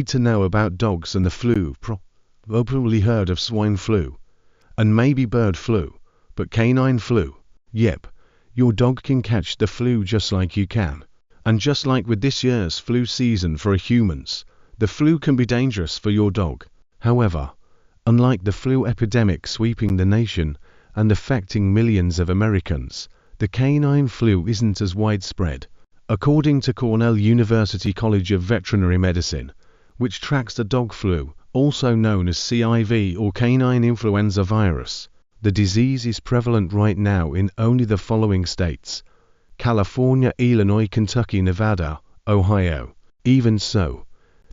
need to know about dogs and the flu. Probably heard of swine flu, and maybe bird flu, but canine flu? Yep, your dog can catch the flu just like you can. And just like with this year's flu season for humans, the flu can be dangerous for your dog. However, unlike the flu epidemic sweeping the nation and affecting millions of Americans, the canine flu isn't as widespread. According to Cornell University College of Veterinary Medicine, which tracks the dog flu, also known as CIV or canine influenza virus, the disease is prevalent right now in only the following states: California, Illinois, Kentucky, Nevada, Ohio. Even so,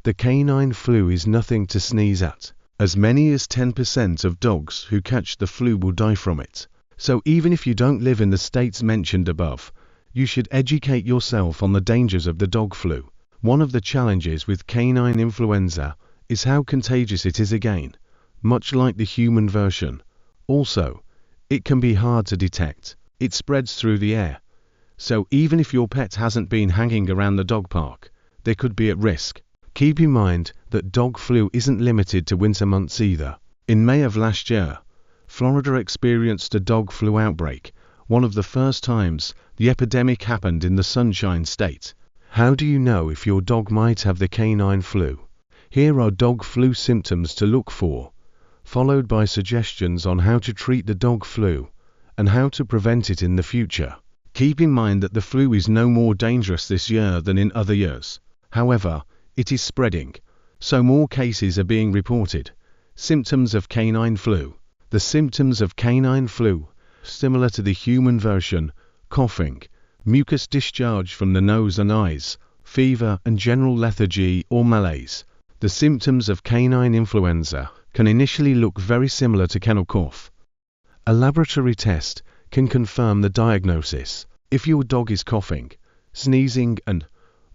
the canine flu is nothing to sneeze at. As many as 10% of dogs who catch the flu will die from it. So even if you don't live in the states mentioned above, you should educate yourself on the dangers of the dog flu. One of the challenges with canine influenza is how contagious it is again, much like the human version. Also, it can be hard to detect. It spreads through the air. So even if your pet hasn't been hanging around the dog park, they could be at risk. Keep in mind that dog flu isn't limited to winter months either. In May of last year, Florida experienced a dog flu outbreak, one of the first times the epidemic happened in the Sunshine State. How do you know if your dog might have the canine flu? Here are dog flu symptoms to look for, followed by suggestions on how to treat the dog flu and how to prevent it in the future. Keep in mind that the flu is no more dangerous this year than in other years. However, it is spreading, so more cases are being reported. Symptoms of canine flu. The symptoms of canine flu, similar to the human version: coughing, mucus discharge from the nose and eyes, fever and general lethargy or malaise. The symptoms of canine influenza can initially look very similar to kennel cough. A laboratory test can confirm the diagnosis. If your dog is coughing, sneezing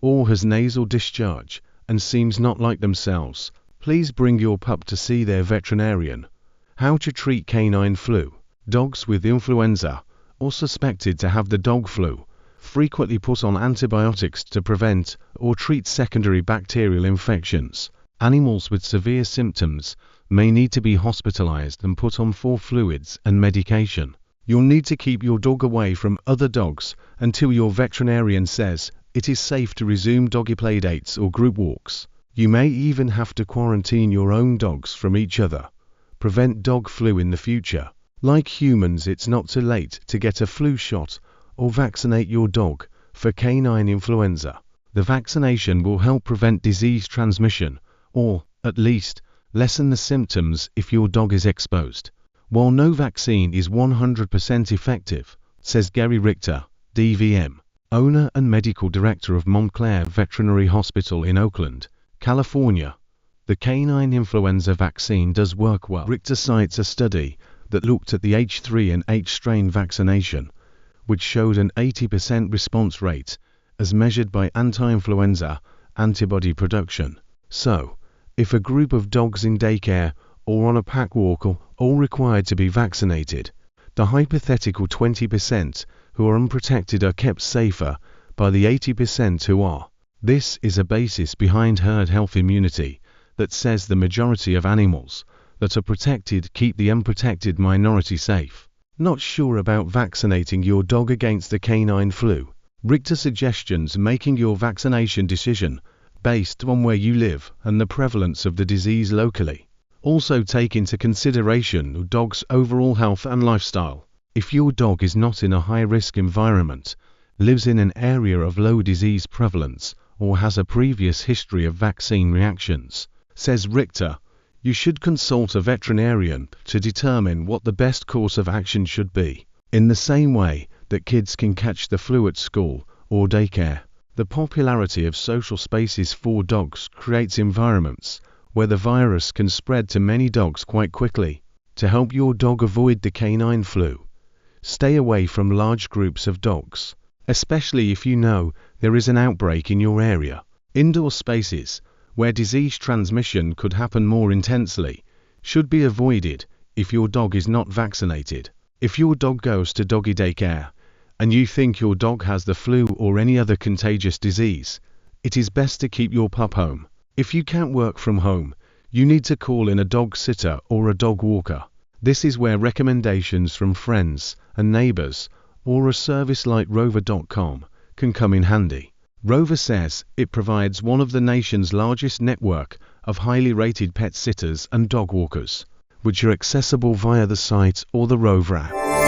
or has nasal discharge and seems not like themselves, please bring your pup to see their veterinarian. How to treat canine flu. Dogs with influenza or suspected to have the dog flu frequently put on antibiotics to prevent or treat secondary bacterial infections. Animals with severe symptoms may need to be hospitalized and put on for fluids and medication. You'll need to keep your dog away from other dogs until your veterinarian says it is safe to resume doggy play dates or group walks. You may even have to quarantine your own dogs from each other. Prevent dog flu in the future. Like humans, it's not too late to get a flu shot or vaccinate your dog for canine influenza. The vaccination will help prevent disease transmission, or, at least, lessen the symptoms if your dog is exposed. While no vaccine is 100% effective, says Gary Richter, DVM, owner and medical director of Montclair Veterinary Hospital in Oakland, California, the canine influenza vaccine does work well. Richter cites a study that looked at the H3 and H strain vaccination, which showed an 80% response rate as measured by anti-influenza antibody production. So, if a group of dogs in daycare or on a pack walk are all required to be vaccinated, the hypothetical 20% who are unprotected are kept safer by the 80% who are. This is a basis behind herd health immunity that says the majority of animals that are protected keep the unprotected minority safe. Not sure about vaccinating your dog against the canine flu? Richter suggestions making your vaccination decision based on where you live and the prevalence of the disease locally. Also take into consideration the dog's overall health and lifestyle. If your dog is not in a high-risk environment, lives in an area of low disease prevalence, or has a previous history of vaccine reactions, says Richter, you should consult a veterinarian to determine what the best course of action should be. In the same way that kids can catch the flu at school or daycare, the popularity of social spaces for dogs creates environments where the virus can spread to many dogs quite quickly. To help your dog avoid the canine flu, stay away from large groups of dogs, especially if you know there is an outbreak in your area. Indoor spaces, where disease transmission could happen more intensely, should be avoided if your dog is not vaccinated. If your dog goes to doggy daycare, and you think your dog has the flu or any other contagious disease, it is best to keep your pup home. If you can't work from home, you need to call in a dog sitter or a dog walker. This is where recommendations from friends and neighbors or a service like Rover.com can come in handy. Rover says it provides one of the nation's largest network of highly rated pet sitters and dog walkers, which are accessible via the site or the Rover app.